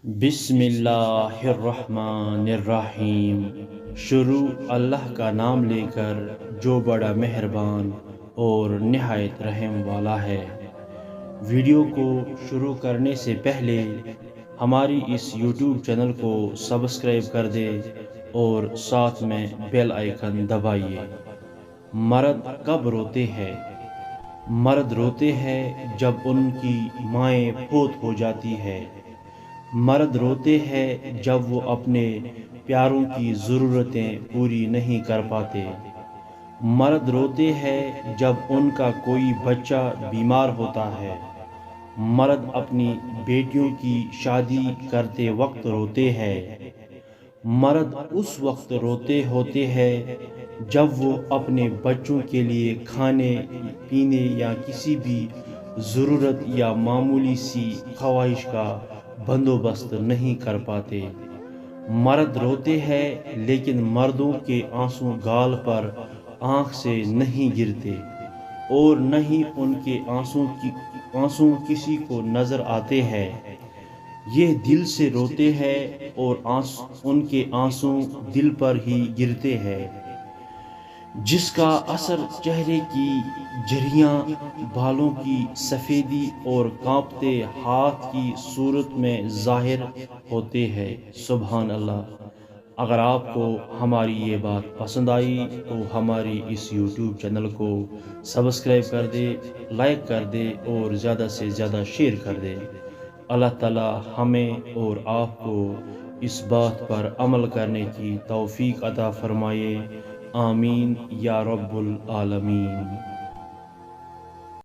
بسم اللہ الرحمن الرحیم۔ شروع اللہ کا نام لے کر جو بڑا مہربان اور نہایت رحم والا ہے۔ ویڈیو کو شروع کرنے سے پہلے ہماری اس یوٹیوب چینل کو سبسکرائب کر دے اور ساتھ میں بیل آئیکن دبائیے۔ مرد کب روتے ہیں؟ مرد روتے ہیں جب ان کی مائیں فوت ہو جاتی ہے۔ مرد روتے ہیں جب وہ اپنے پیاروں کی ضرورتیں پوری نہیں کر پاتے۔ مرد روتے ہیں جب ان کا کوئی بچہ بیمار ہوتا ہے۔ مرد اپنی بیٹیوں کی شادی کرتے وقت روتے ہیں۔ مرد اس وقت روتے ہوتے ہیں جب وہ اپنے بچوں کے لیے کھانے پینے یا کسی بھی ضرورت یا معمولی سی خواہش کا بندوبست نہیں کر پاتے۔ مرد روتے ہیں لیکن مردوں کے آنسو گال پر آنکھ سے نہیں گرتے اور نہ ہی ان کے آنسو کسی کو نظر آتے ہیں۔ یہ دل سے روتے ہیں اور ان کے آنسو دل پر ہی گرتے ہیں، جس کا اثر چہرے کی جھریاں، بالوں کی سفیدی اور کانپتے ہاتھ کی صورت میں ظاہر ہوتے ہیں۔ سبحان اللہ۔ اگر آپ کو ہماری یہ بات پسند آئی تو ہماری اس یوٹیوب چینل کو سبسکرائب کر دے، لائک کر دے اور زیادہ سے زیادہ شیئر کر دے۔ اللہ تعالی ہمیں اور آپ کو اس بات پر عمل کرنے کی توفیق عطا فرمائے۔ آمین یا رب العالمین۔